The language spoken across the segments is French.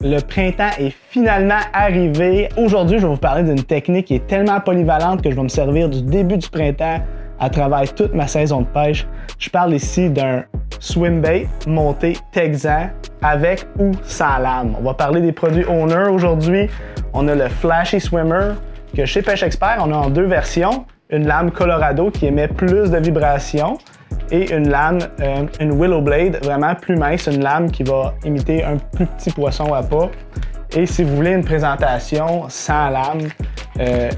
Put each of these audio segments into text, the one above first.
Le printemps est finalement arrivé. Aujourd'hui, je vais vous parler d'une technique qui est tellement polyvalente que je vais me servir du début du printemps à travers toute ma saison de pêche. Je parle ici d'un swim bait monté texan avec ou sans lame. On va parler des produits Owner aujourd'hui. On a le Flashy Swimmer que chez Pêche Expert, on a en deux versions. Une lame Colorado qui émet plus de vibrations et une lame, une Willow Blade, vraiment plus mince, une lame qui va imiter un plus petit poisson à pas. Et si vous voulez une présentation sans lame,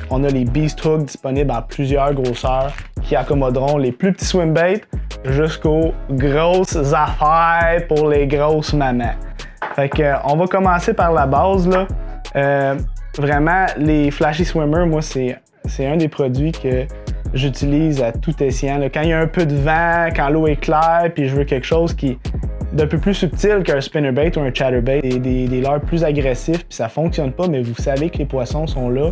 on a les Beast Hook disponibles en plusieurs grosseurs qui accommoderont les plus petits swim baits jusqu'aux grosses affaires pour les grosses mamans. Fait que, on va commencer par la base, là. Vraiment, les Flashy Swimmer, moi, c'est un des produits que j'utilise à tout escient. Là. Quand il y a un peu de vent, quand l'eau est claire, puis je veux quelque chose qui est d'un peu plus subtil qu'un spinnerbait ou un chatterbait, des leurres plus agressifs, puis ça fonctionne pas, mais vous savez que les poissons sont là,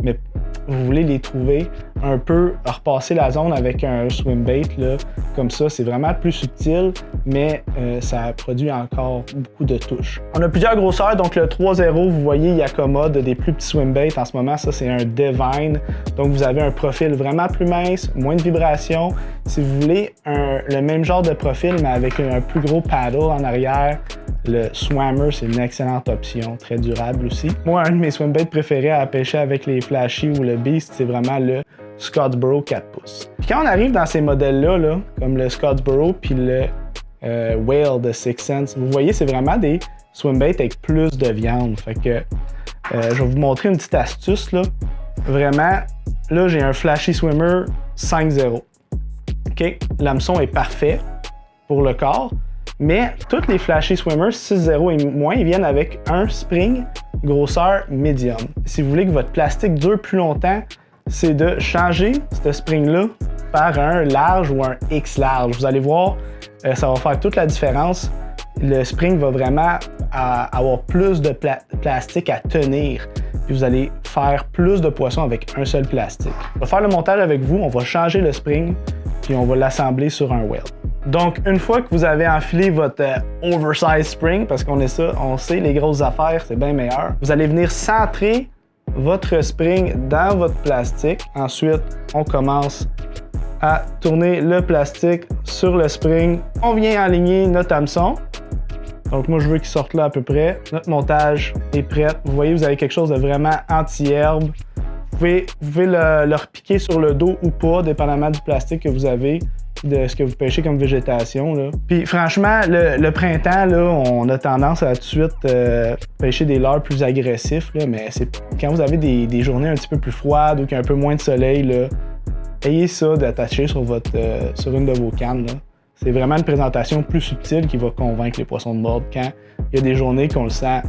mais vous voulez les trouver un peu, repasser la zone avec un swim bait, là, comme ça, c'est vraiment plus subtil, mais ça produit encore beaucoup de touches. On a plusieurs grosseurs, donc le 3.0, vous voyez, il accommode des plus petits swim baits. En ce moment, ça, c'est un Divine, donc vous avez un profil vraiment plus mince, moins de vibrations. Si vous voulez le même genre de profil, mais avec un plus gros paddle en arrière, le Swammer, c'est une excellente option, très durable aussi. Moi, un de mes swim baits préférés à pêcher avec les Flashy ou le Beast, c'est vraiment le Scottsboro 4 pouces. Puis quand on arrive dans ces modèles-là, là, comme le Scottsboro puis le Whale de Six Sense, vous voyez, c'est vraiment des swim baits avec plus de viande. Fait que je vais vous montrer une petite astuce, là. Vraiment, là, j'ai un Flashy Swimmer 5.0. OK? L'hameçon est parfait pour le corps, mais toutes les Flashy Swimmers 6.0 et moins, ils viennent avec un spring grosseur médium. Si vous voulez que votre plastique dure plus longtemps, c'est de changer ce spring-là par un large ou un X large. Vous allez voir, ça va faire toute la différence. Le spring va vraiment avoir plus de plastique à tenir. Puis vous allez faire plus de poissons avec un seul plastique. On va faire le montage avec vous, on va changer le spring, puis on va l'assembler sur un whale. Donc, une fois que vous avez enfilé votre oversize spring, parce qu'on est ça, on sait, les grosses affaires, c'est bien meilleur, vous allez venir centrer votre spring dans votre plastique. Ensuite, on commence à tourner le plastique sur le spring. On vient aligner notre hameçon. Donc moi, je veux qu'il sorte là à peu près. Notre montage est prêt. Vous voyez, vous avez quelque chose de vraiment anti-herbe. Vous pouvez le repiquer sur le dos ou pas, dépendamment du plastique que vous avez, de ce que vous pêchez comme végétation, là. Puis franchement, le printemps, là, on a tendance à tout de suite pêcher des leurres plus agressifs, là, mais c'est quand vous avez des journées un petit peu plus froides ou qu'il y a un peu moins de soleil, là, ayez ça d'attacher sur une de vos cannes, là. C'est vraiment une présentation plus subtile qui va convaincre les poissons de bord quand il y a des journées qu'on le sent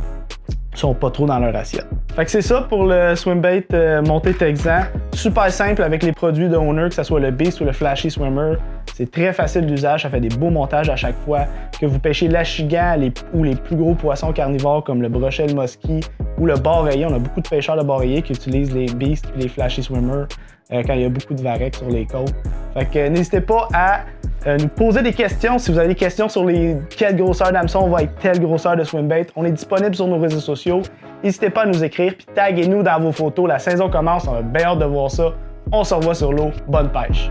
sont pas trop dans leur assiette. Fait que c'est ça pour le swim bait monté texan. Super simple avec les produits de Owner, que ce soit le Beast ou le Flashy Swimmer. C'est très facile d'usage, ça fait des beaux montages à chaque fois. Que vous pêchez l'achigan ou les plus gros poissons carnivores comme le brochet, le musky ou le bar rayé. On a beaucoup de pêcheurs de bar rayé qui utilisent les Beast et les Flashy Swimmer quand il y a beaucoup de varech sur les côtes. Fait que n'hésitez pas à nous poser des questions. Si vous avez des questions sur quelle grosseur d'hameçon va être telle grosseur de swim bait, on est disponible sur nos réseaux sociaux. N'hésitez pas à nous écrire puis taguez-nous dans vos photos. La saison commence, on a bien hâte de voir ça. On se revoit sur l'eau. Bonne pêche!